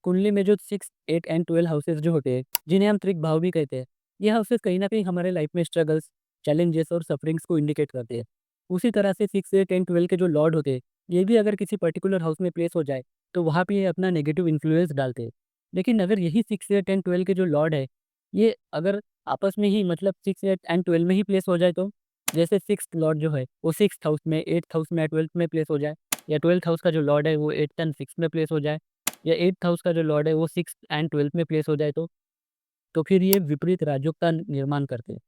कुंडली में जो 6, 8 एंड 12 हाउसेस जो होते हैं, जिन्हें हम त्रिक भाव भी कहते हैं, ये हाउसेस कहीं न कहीं हमारे लाइफ में स्ट्रगल्स, चैलेंजेस और सफरिंग्स को इंडिकेट करते हैं। उसी तरह से 6, 8 एंड 12 के जो लॉर्ड होते हैं, ये भी अगर किसी पर्टिकुलर हाउस में प्लेस हो जाए, तो वहाँ पे ये अपना नेगेटिव इन्फ्लुएंस डालते हैं। लेकिन अगर यही 6, 8 एंड 12 के जो लॉर्ड है, ये अगर आपस में ही मतलब 6, 8 एंड 12 में ही प्लेस हो जाए तो? जैसे 6th लॉर्ड जो है, वो 6th हाउस में, 8th हाउस में या 12th में प्लेस हो जाए, या 12th हाउस का जो लॉर्ड है, वो 8th एंड 6th में प्लेस हो जाए, या 8th हाउस का जो लॉर्ड है वो 6th एंड 12th में प्लेस हो जाए तो फिर ये विपरीत राजयोग का निर्माण करते हैं।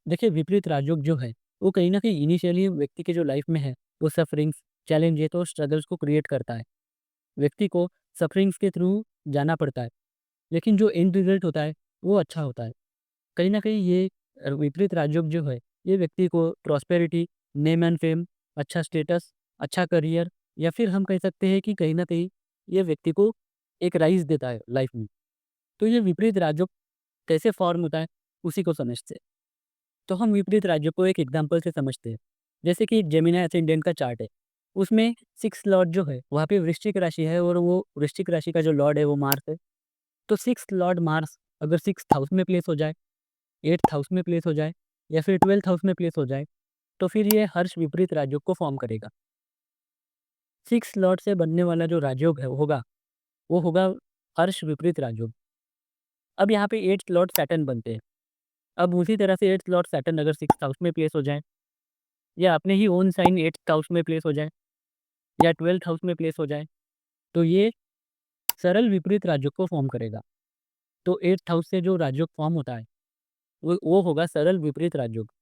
देखिए विपरीत राजयोग जो है, वो कहीं न कहीं इनिशियली व्यक्ति के जो लाइफ में है, वो सफरिंग्स, चैलेंजेस और स्ट्रगल्स को क्रिएट करता है। व्यक्ति को सफरिंग्स के थ्रू जाना पड़ता है, लेकिन जो एंड रिजल्ट होता है, वो अच्छा होता है। कहीं न कहीं ये विपरीत राजयोग जो है, ये व्यक्ति को प्रॉस्पेरिटी, नेम एंड फेम, अच्छा स्टेटस, अच्छा करियर, या फिर हम कह सकते हैं कि कहीं न कहीं ये व्यक्ति को एक राइज़ देता है लाइफ में। तो ये विपरीत राजयोग कैसे फॉर्म होता है, उसी को समझते हैं। तो हम विपरीत राजयोग को एक एग्ज़ाम्पल से समझते हैं। जैसे कि जेमिनी असेंडेंट का चार्ट है, उसमें 6 लॉर्ड जो है, वहाँ पे वृश्चिक राशि है और वो वृश्चिक राशि का जो लॉर्ड है, वो मार्स है। तो 6th लॉर्ड मार्स अगर 6th हाउस में प्लेस हो जाए, 8th हाउस में प्लेस हो जाए, या फिर 12th हाउस में प्लेस हो जाए, तो फिर ये हर्ष विपरीत राजयोग को फॉर्म करेगा। 6 लॉर्ड से बनने वाला जो राजयोग है होगा, वो होगा हर्ष विपरीत राजयोग। अब यहाँ पे 8th लॉर्ड सैटर्न बनते हैं। अब उसी तरह से 8th लॉर्ड सैटर्न अगर 6th हाउस में प्लेस हो जाए, या अपने ही ओन साइन 8th हाउस में प्लेस हो जाए, या 12th हाउस में प्लेस हो जाए, तो ये सरल विपरीत राजयोग को फॉर्म करेगा। तो 8th हाउस से जो राजयोग फॉर्म होता है, वो होगा सरल विपरीत राजयोग।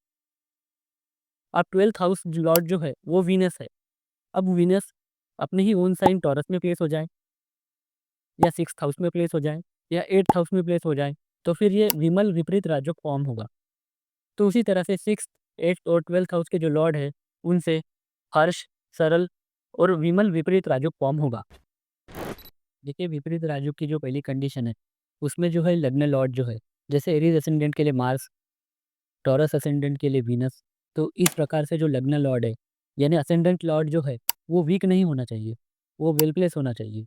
अब 12th हाउस लॉर्ड जो है, वो वीनस है। अब वीनस अपने ही ओन साइन टॉरस में प्लेस हो जाए, या 6th हाउस में प्लेस हो जाए, या 8th हाउस में प्लेस हो जाए, तो फिर ये विमल विपरीत राजयोग फॉर्म होगा। तो उसी तरह से 6th, 8th और 12th हाउस के जो लॉर्ड है, उनसे हर्ष, सरल और विमल विपरीत राजयोग फॉर्म होगा। देखिए विपरीत राजयोग की जो पहली कंडीशन है, उसमें जो है लग्न लॉर्ड जो है, जैसे एरीज असेंडेंट के लिए मार्स, टॉरस असेंडेंट के लिए वीनस, तो इस प्रकार से जो लग्न लॉर्ड है, यानी असेंडेंट लॉर्ड जो है, वो वीक नहीं होना चाहिए, वो वेल प्लेस होना चाहिए।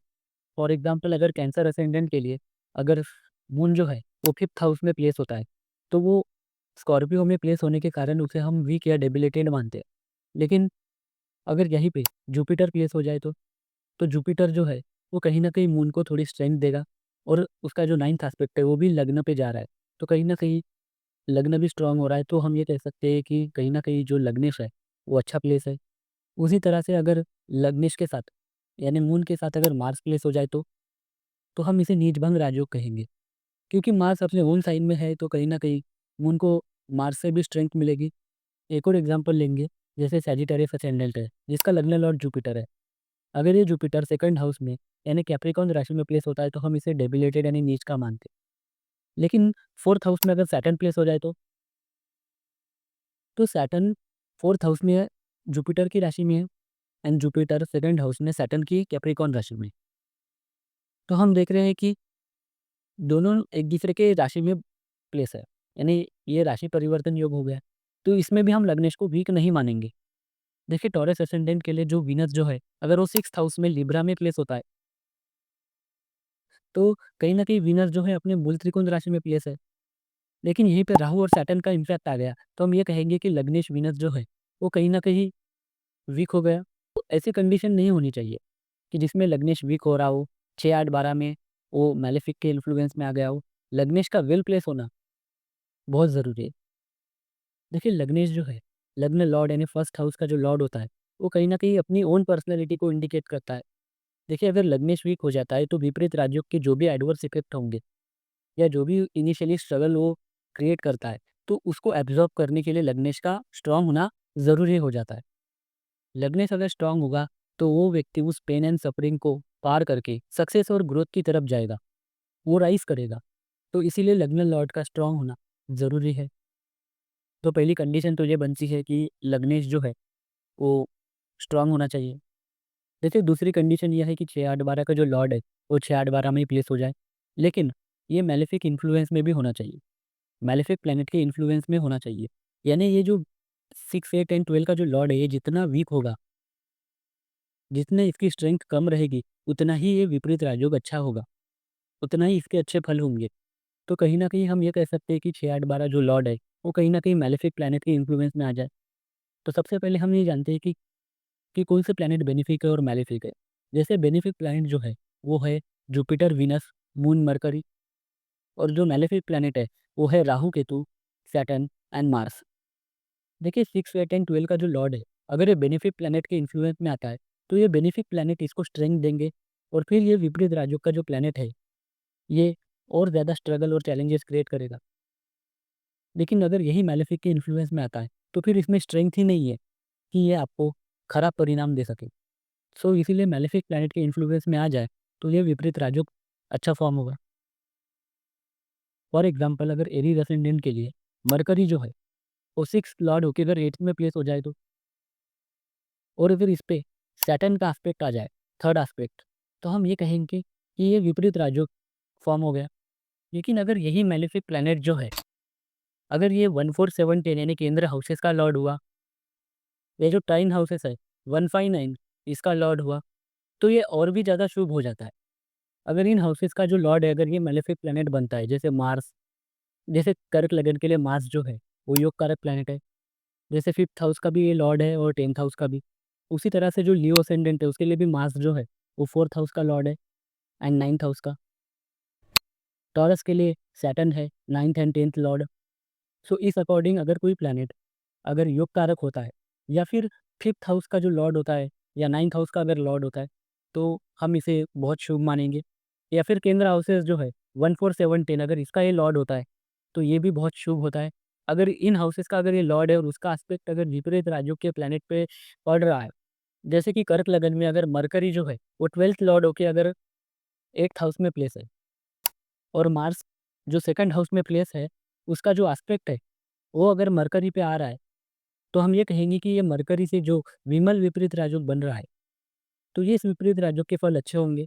फॉर एग्जाम्पल अगर कैंसर असेंडेंट के लिए अगर मून जो है, वो 5th हाउस में प्लेस होता है, तो वो स्कॉर्पियो में प्लेस होने के कारण उसे हम वीक या डेबिलिटेड मानते हैं। लेकिन अगर यहीं पे जुपिटर प्लेस हो जाए तो जुपिटर जो है, वो कहीं न कहीं मून को थोड़ी स्ट्रेंथ देगा, और उसका जो 9th एस्पेक्ट है, वो भी लग्न पे जा रहा है। तो कहीं न कहीं लग्न भी स्ट्रॉन्ग हो रहा है, तो हम ये कह सकते हैं कि कहीं न कहीं जो लग्नेश है, वो अच्छा प्लेस है। उसी तरह से अगर लग्नेश के साथ, यानी मून के साथ अगर मार्स प्लेस हो जाए तो हम इसे नीचभंग राजयोग कहेंगे। क्योंकि मार्स अपने ओन साइन में है, तो कहीं न कहीं मून को मार्स से भी स्ट्रेंथ मिलेगी। एक और एग्ज़ाम्पल लेंगे, जैसे सैजिटेरियस असेंडेंट है, जिसका लग्न लॉर्ड जुपिटर है। अगर ये जुपिटर 2nd हाउस में, यानी कैप्रिकॉर्न राशि में प्लेस होता है, तो हम इसे डेबिलिटेड यानी नीच का मानते हैं। लेकिन 4th हाउस में अगर सैटर्न प्लेस हो जाए तो सैटर्न 4th हाउस में है, जुपिटर की राशि में है, एंड जुपिटर 2nd हाउस में सैटर्न की कैप्रिकॉर्न राशि में। तो हम देख रहे हैं कि दोनों एक-दूसरे के राशि में प्लेस है, यानी ये राशि परिवर्तन योग हो गया। तो इसमें भी हम लग्नेश को वीक नहीं मानेंगे। देखिए टॉरस असेंडेंट के लिए जो वीनस जो है, अगर वो 6th हाउस में लिब्रा में प्लेस होता है, तो कहीं न कहीं वीनस जो है अपने मूल त्रिकोण राशि में प्लेस है। लेकिन यहीं पे राहु और सैटर्न का इम्पैक्ट आ गया, तो हम ये कहेंगे कि लग्नेश वीनस जो है, वो कहीं न कहीं वीक हो गया। तो ऐसी कंडीशन नहीं होनी चाहिए कि जिसमें लग्नेश वीक हो रहा हो, 6, 8, 12 में वो मैलेफिक के इन्फ्लुएंस में आ गया हो। लग्नेश का वेल प्लेस होना बहुत ज़रूरी है। देखिए लग्नेश जो है, लग्न लॉर्ड यानी फर्स्ट हाउस का जो लॉर्ड होता है, वो कहीं न कहीं अपनी ओन पर्सनैलिटी को इंडिकेट करता है। देखिए अगर लग्नेश वीक हो जाता है, तो विपरीत राजयोग के जो भी एडवर्स इफ़ेक्ट होंगे, या जो भी इनिशियली स्ट्रगल वो क्रिएट करता है, तो उसको एब्ज़ॉर्ब करने के लिए लग्नेश का स्ट्रॉन्ग होना ज़रूरी हो जाता है। लग्नेश अगर स्ट्रॉन्ग होगा, तो वो व्यक्ति उस पेन एंड सफ़रिंग को पार करके सक्सेस और ग्रोथ की तरफ जाएगा, वो राइज़ करेगा। तो इसीलिए लग्न लॉर्ड का स्ट्रॉन्ग होना ज़रूरी है। तो पहली कंडीशन तो ये बनती है कि लग्नेश जो है, वो स्ट्रॉन्ग होना चाहिए। देखिए दूसरी कंडीशन ये है कि 6, 8, 12 का जो लॉर्ड है, वो 6, 8, 12 में ही प्लेस हो जाए। लेकिन ये मैलेफिक इन्फ्लुएंस में भी होना चाहिए। मैलेफिक प्लैनेट के इन्फ्लुएंस में होना चाहिए। यानी ये जो 6, 8 एंड 12 का जो लॉर्ड है, ये जितना वीक होगा, जितने इसकी स्ट्रेंथ कम रहेगी, उतना ही ये विपरीत राजयोग अच्छा होगा। उतना ही इसके अच्छे फल होंगे। तो कहीं न कहीं हम ये कह सकते हैं कि 6, 8, 12 जो लॉर्ड है, वो कहीं न कहीं मैलेफिक प्लैनेट के इन्फ्लुएंस में आ जाए। तो सबसे पहले हम ये जानते हैं कि कौन से प्लैनेट बेनिफिक है और मैलेफिक है। जैसे बेनिफिक प्लैनेट जो है, वो है जुपिटर, वीनस, मून, मरकरी। और जो मैलेफिक प्लैनेट है, वो है Rahu, Ketu, Saturn and Mars. देखिए 6, 8 एंड 12 का जो लॉर्ड है, अगर ये बेनिफिक प्लैनेट के इन्फ्लुएंस में आता है, तो ये बेनिफिक प्लैनेट इसको स्ट्रेंथ देंगे। और फिर ये विपरीत राजयोग का जो प्लैनेट है, ये और ज़्यादा स्ट्रगल और चैलेंजेस क्रिएट करेगा। लेकिन अगर यही मैलेफिक के इन्फ्लुएंस में आता है, तो फिर इसमें स्ट्रेंथ ही नहीं है कि ये आपको खराब परिणाम दे सके। सो इसीलिए मैलेफिक प्लैनेट के इन्फ्लुएंस में आ जाए, तो ये विपरीत राजयोग अच्छा फॉर्म होगा। फॉर एग्जाम्पल अगर एरीज असेंडेंट के लिए मरकरी जो है, वो 6th लॉर्ड होके अगर 8th में प्लेस हो जाए तो, और अगर इस पे सैटर्न का एस्पेक्ट आ जाए, थर्ड एस्पेक्ट, तो हम ये कहेंगे कि ये विपरीत राजयोग फॉर्म हो गया। लेकिन अगर यही मैलेफिक प्लैनेट जो है, अगर ये 1, 4, 7, 10 यानी केंद्र हाउसेस का लॉर्ड हुआ, ये जो ट्राइन हाउसेस है 1, 5, 9 इसका लॉर्ड हुआ, तो ये और भी ज़्यादा शुभ हो जाता है। अगर इन हाउसेस का जो लॉर्ड है, अगर ये मैलेफिक प्लैनेट बनता है, जैसे मार्स, जैसे कर्क लगन के लिए मार्स जो है, वो योग कारक प्लैनेट है। जैसे 5th हाउस का भी ये लॉर्ड है और 10th हाउस का भी। उसी तरह से जो लियो असेंडेंट है, उसके लिए भी मार्स जो है, वो 4th हाउस का लॉर्ड है एंड 9th हाउस का। टॉरस के लिए सैटर्न है 9th एंड 10th लॉर्ड। सो इस अकॉर्डिंग अगर कोई प्लैनेट अगर योग कारक होता है, या फिर 5th हाउस का जो लॉर्ड होता है, या 9th हाउस का अगर लॉर्ड होता है, तो हम इसे बहुत शुभ मानेंगे। या फिर केंद्र हाउसेस जो है 1, 4, 7, 10 अगर इसका ये लॉर्ड होता है, तो ये भी बहुत शुभ होता है। अगर इन हाउसेस का अगर ये लॉर्ड है और उसका एस्पेक्ट अगर विपरीत राज्यों के प्लैनेट पे पड़ रहा है, जैसे कि कर्क लगन में अगर मरकरी जो है, वो 12th लॉर्ड होके अगर 8th हाउस में प्लेस है, और मार्स जो 2nd हाउस में प्लेस है, उसका जो एस्पेक्ट है, वो अगर मरकरी पे आ रहा है, तो हम ये कहेंगे कि ये मरकरी से जो विमल विपरीत राजयोग बन रहा है, तो ये इस विपरीत राजयोग के फल अच्छे होंगे।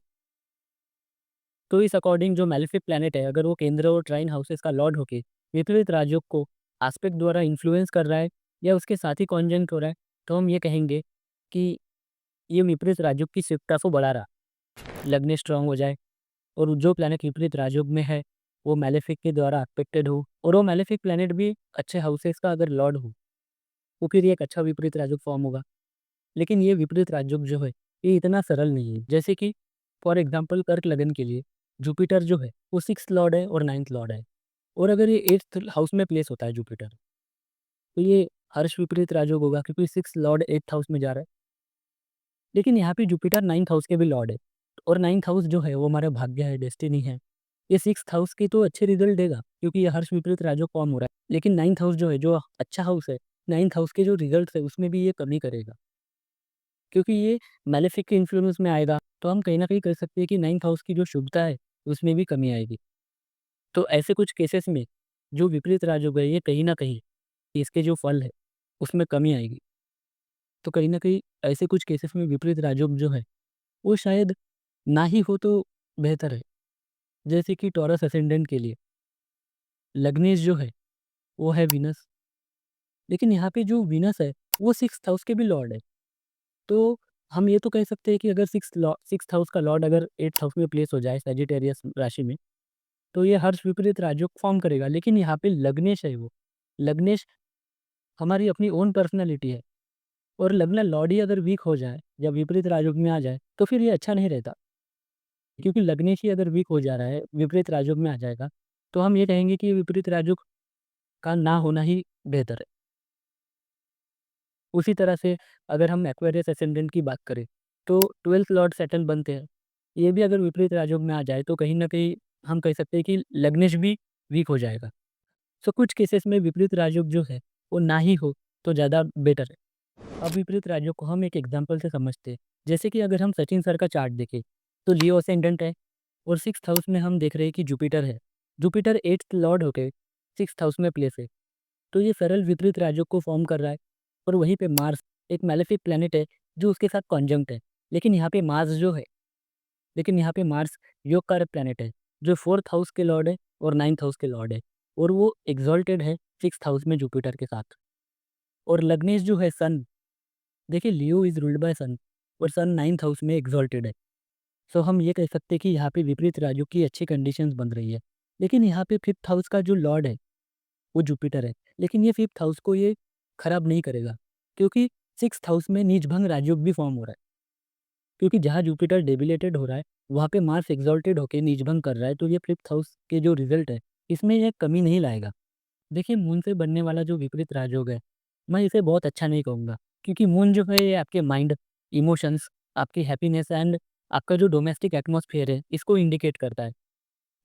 तो इस अकॉर्डिंग जो मैलेफिक प्लैनेट है, अगर वो केंद्र और ट्राइन हाउसेस का लॉर्ड होके विपरीत राजयोग को एस्पेक्ट द्वारा इन्फ्लुएंस कर रहा है, या उसके साथ ही कॉन्जंक्ट हो रहा है, तो हम ये कहेंगे कि ये विपरीत राजयोग की शिफ्टता को बढ़ा रहा, लगने स्ट्रांग हो जाए। और जो प्लैनेट विपरीत राजयोग में है, वो मैलेफिक के द्वारा अफेक्टेड हो, और वो मैलेफिक प्लैनेट भी अच्छे हाउसेस का अगर लॉर्ड हो, तो फिर ये एक अच्छा विपरीत राजयोग फॉर्म होगा। लेकिन ये विपरीत राजयोग जो है, ये इतना सरल नहीं है। जैसे कि फॉर एग्जांपल कर्क लगन के लिए जुपिटर जो है, वो 6th लॉर्ड है और 9th लॉर्ड है। और अगर ये 8th हाउस में प्लेस होता है जुपिटर, तो ये हर्ष विपरीत राजयोग होगा, क्योंकि 6th लॉर्ड 8th हाउस में जा रहा है। लेकिन यहाँ पे जुपिटर 9th हाउस के भी लॉर्ड है, और 9th हाउस जो है वो हमारा भाग्य है, डेस्टिनी है। ये 6th हाउस की तो अच्छे रिजल्ट देगा, क्योंकि ये हर्ष विपरीत राजयोग फॉर्म हो रहा है। लेकिन 9th हाउस जो है, जो अच्छा हाउस है, 9th हाउस के जो रिजल्ट है, उसमें भी ये कमी करेगा, क्योंकि ये मैलेफिक के इन्फ्लुएंस में आएगा। तो हम कहीं न कहीं कह सकते हैं कि 9th हाउस की जो शुभता है, उसमें भी कमी आएगी। तो ऐसे कुछ केसेस में जो विपरीत राजयोग है, ये कहीं न कहीं इसके जो फल है, उसमें कमी आएगी। तो कहीं न कहीं ऐसे कुछ केसेस में विपरीत राजयोग जो है, वो शायद ना ही हो तो बेहतर है। जैसे कि टॉरस असेंडेंट के लिए लग्नेश जो है, वो है वीनस। लेकिन यहाँ पे जो वीनस है, वो 6th हाउस के भी लॉर्ड है। तो हम ये तो कह सकते हैं कि अगर 6th हाउस का लॉर्ड अगर 8th हाउस में प्लेस हो जाए सजिटेरियस राशि में, तो ये हर्ष विपरीत राजयोग फॉर्म करेगा। लेकिन यहाँ पे लग्नेश है वो। लग्नेश हमारी अपनी ओन पर्सनैलिटी है, और लग्न लॉर्ड ही अगर वीक हो जाए या विपरीत राजयोग में आ जाए, तो फिर ये अच्छा नहीं रहता। क्योंकि लग्नेश ही अगर वीक हो जा रहा है, विपरीत राजयोग में आ जाएगा, तो हम ये कहेंगे कि विपरीत राजयोग का ना होना ही बेहतर है। उसी तरह से अगर हम एक्वेरियस असेंडेंट की बात करें, तो 12th लॉर्ड सैटर्न बनते हैं। ये भी अगर विपरीत राजयोग में आ जाए, तो कहीं न कहीं हम कह सकते हैं कि लग्नेश भी वीक हो जाएगा। सो कुछ केसेस में विपरीत राजयोग जो है, वो ना ही हो तो ज़्यादा बेटर है। अब विपरीत राजयोग को हम एक एग्जांपल से समझते हैं। जैसे कि अगर हम सचिन सर का चार्ट देखें, तो लियो असेंडेंट है, और 6th हाउस में हम देख रहे हैं कि जुपिटर है। जुपिटर 8th लॉर्ड होके 6th हाउस में प्लेस है। तो ये सरल विपरीत राजयोग को फॉर्म कर रहा है। और वहीं पे मार्स एक मैलेफिक प्लैनेट है, जो उसके साथ कॉन्जंक्ट है। लेकिन यहाँ पे मार्स जो है लेकिन यहाँ पे मार्स योग कारक प्लैनेट है, जो 4th हाउस के लॉर्ड है और 9th हाउस के लॉर्ड है। और वो एक्सॉल्टेड है 6th हाउस में जुपिटर के साथ। और लग्नेश जो है सन, देखिए लियो इज रूल्ड बाय सन, और सन 9th हाउस में एक्सॉल्टेड है। सो हम ये कह सकते हैं कि यहाँ पे विपरीत राज्यों की अच्छी कंडीशंस बन रही है। लेकिन यहाँ पे 5th हाउस का जो लॉर्ड है, वो जुपिटर है। लेकिन ये 5th हाउस को ये खराब नहीं करेगा, क्योंकि 6th हाउस में नीचभंग राजयोग भी फॉर्म हो रहा है। क्योंकि जहाँ जुपिटर डेबिलेटेड हो रहा है, वहाँ पे मार्स एक्सॉल्टेड होके नीचभंग कर रहा है, तो ये 5th हाउस के जो रिज़ल्ट है, इसमें ये कमी नहीं लाएगा। देखिए, मून से बनने वाला जो विपरीत राजयोग है, मैं इसे बहुत अच्छा नहीं कहूँगा, क्योंकि मून जो है ये आपके माइंड, इमोशंस, आपकी हैप्पीनेस एंड आपका जो डोमेस्टिक एटमॉस्फेयर है, इसको इंडिकेट करता है।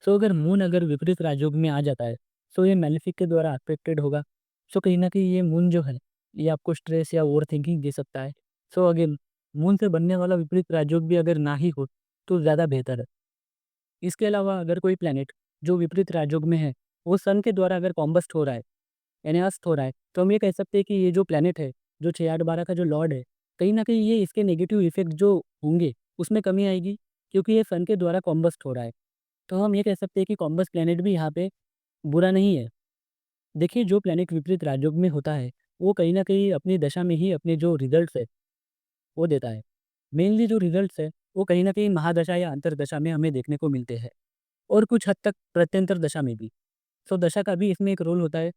सो अगर मून अगर विपरीत राजयोग में आ जाता है, सो ये मैलेफिक के द्वारा अफेक्टेड होगा। सो कहीं न कहीं ये मून जो है, ये आपको स्ट्रेस या ओवरथिंकिंग दे सकता है। सो अगेन, मून से बनने वाला विपरीत राजयोग भी अगर ना ही हो, तो ज़्यादा बेहतर है। इसके अलावा अगर कोई प्लैनेट जो विपरीत राजयोग में है, वो सन के द्वारा अगर कॉम्बस्ट हो रहा है, एनहांस्ड हो रहा है, तो हम ये कह सकते हैं कि ये जो प्लैनेट है, जो 6, 8, 12 का जो लॉर्ड है, कहीं न कहीं ये इसके नेगेटिव इफ़ेक्ट जो होंगे, उसमें कमी आएगी, क्योंकि ये सन के द्वारा कॉम्बस्ट हो रहा है। तो हम ये कह सकते हैं कि कॉम्बस प्लैनेट भी यहाँ पे बुरा नहीं है। देखिए, जो प्लैनेट विपरीत राजयोग में होता है, वो कहीं न कहीं अपनी दशा में ही अपने जो रिज़ल्ट्स है, वो देता है। मेनली जो रिज़ल्ट्स है, वो कहीं न कहीं महादशा या अंतर्दशा में हमें देखने को मिलते हैं, और कुछ हद तक प्रत्यंतर दशा में भी। सो दशा का भी इसमें एक रोल होता है।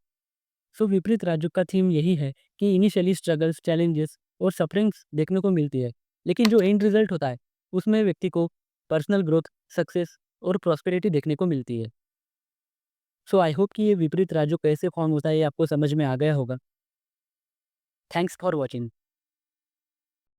सो विपरीत राजयोग का थीम यही है कि इनिशियली स्ट्रगल्स, चैलेंजेस और सफरिंग्स देखने को मिलती है, लेकिन जो एंड रिज़ल्ट होता है, उसमें व्यक्ति को पर्सनल ग्रोथ, सक्सेस और प्रॉस्पेरिटी देखने को मिलती है। सो आई होप कि ये विपरीत राजयोग कैसे फॉर्म होता है, ये आपको समझ में आ गया होगा। Thanks for watching.